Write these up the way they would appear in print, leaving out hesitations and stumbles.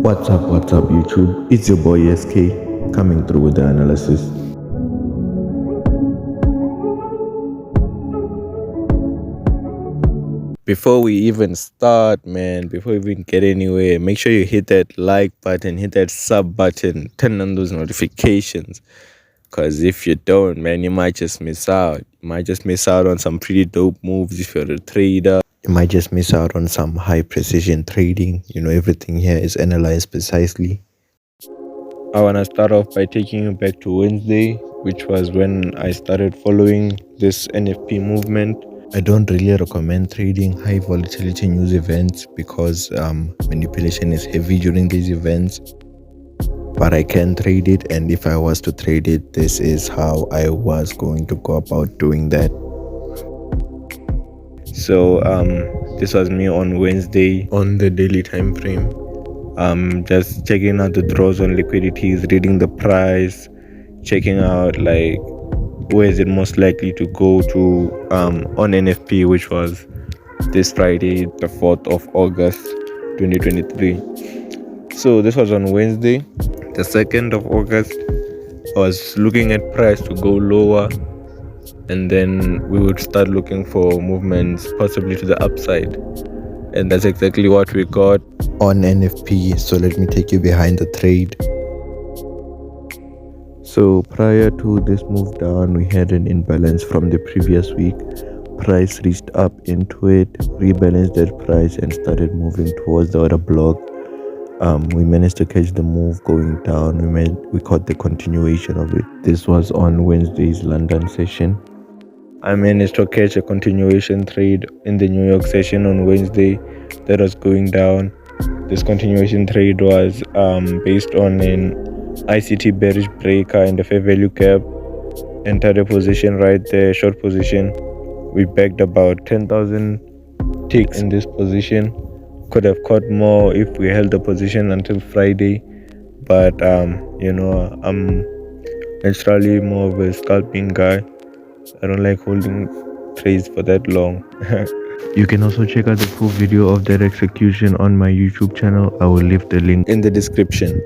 What's up, YouTube? It's your boy SK coming through with the analysis. Before we even start, man, before we even get anywhere, make sure you hit that like button, hit that sub button, turn on those notifications. Because if you don't, man, you might just miss out. You might just miss out on some pretty dope moves if you're a trader. You might just miss out on some high precision trading. You know, everything here is analyzed precisely. I want to start off by taking you back to Wednesday, which was when I started following this NFP movement. I don't really recommend trading high volatility news events because manipulation is heavy during these events. But I can trade it, and if I was to trade it, this is how I was going to go about doing that. So this was me on Wednesday on the daily time frame. Just checking out the draws on liquidities, reading the price, checking out like where is it most likely to go to on NFP, which was this Friday, the 4th of August 2023. So this was on Wednesday, the 2nd of August. I was looking at price to go lower, and then we would start looking for movements possibly to the upside, and that's exactly what we got on NFP. So let me take you behind the trade. So prior to this move down, we had an imbalance from the previous week. Price reached up into it, rebalanced that price, and started moving towards the order block. We managed to catch the move going down. We caught the continuation of it. This was on Wednesday's London session. I managed to catch a continuation trade in the New York session on Wednesday that was going down. This continuation trade was based on an ICT bearish breaker in the fair value gap. Entered a position right there, short position. We bagged about 10,000 ticks in this position. Could have caught more if we held the position until Friday, but you know, I'm naturally more of a scalping guy. I don't like holding trades for that long. You can also check out the full video of that execution on my YouTube channel. I will leave the link in the description.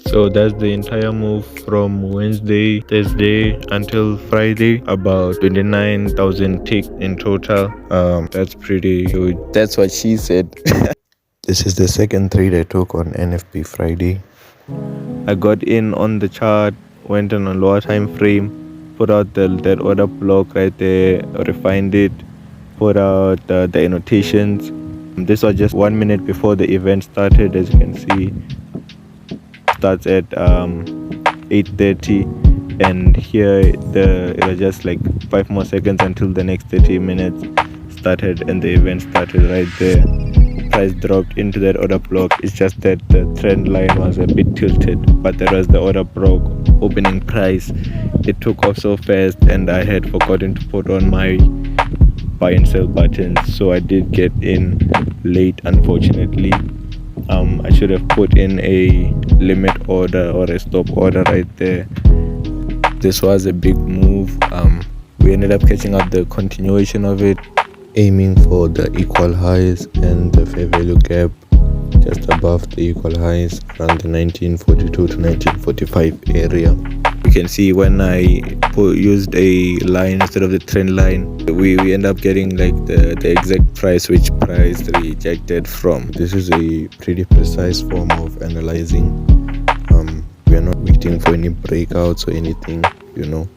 So that's the entire move from Wednesday, Thursday until Friday, about 29,000 ticks in total. That's pretty good. That's what she said. This is the second trade I took on NFP Friday. I got in on the chart, went on a lower time frame, put out that order block right there, refined it, put out the annotations. This was just 1 minute before the event started. As you can see, starts at 8:30, and here it was just like 5 more seconds until the next 30 minutes started, and the event started right there. Price dropped into that order block. It's just that the trend line was a bit tilted, but there was the order block opening price. It took off so fast, and I had forgotten to put on my buy and sell buttons, so I did get in late, unfortunately. I should have put in a limit order or a stop order right there. This was a big move. We ended up catching up the continuation of it, aiming for the equal highs and the fair value gap just above the equal highs around the 1942 to 1945 area. You can see when I used a line instead of the trend line, we end up getting like the exact price which price rejected from. This is a pretty precise form of analyzing. We are not waiting for any breakouts or anything, you know.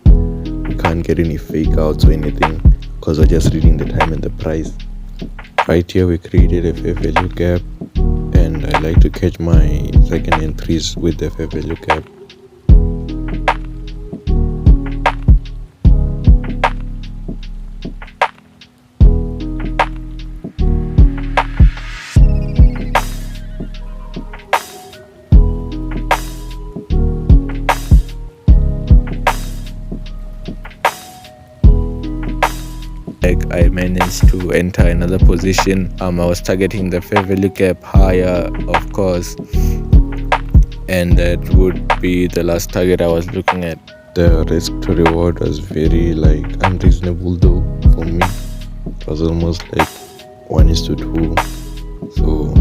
We can't get any fake outs or anything because we're just reading the time and the price. Right here we created a fair value gap, and I like to catch my second entries with the fair value gap. I managed to enter another position. I was targeting the fair value gap higher, of course, and that would be the last target I was looking at. The risk to reward was very unreasonable though for me. It was almost like 1:2. So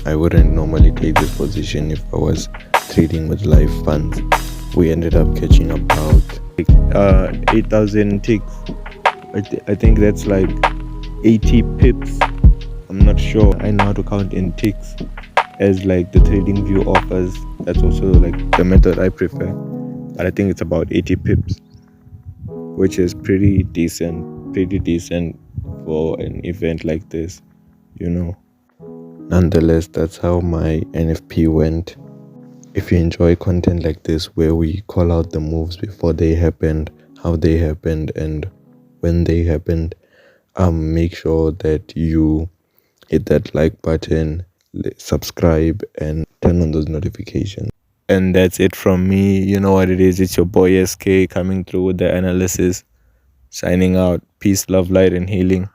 I wouldn't normally take this position if I was trading with live funds. We ended up catching about 8,000 ticks. I think that's like 80 pips. I'm not sure. I know how to count in ticks as like the trading view offers. That's also like the method I prefer. But I think it's about 80 pips, which is pretty decent for an event like this, you know. Nonetheless, that's how my NFP went. If you enjoy content like this where we call out the moves before they happened, how they happened, and when they happened, make sure that you hit that like button, subscribe, and turn on those notifications. And that's it from me. You know what it is. It's your boy SK coming through with the analysis. Signing out. Peace, love, light, and healing.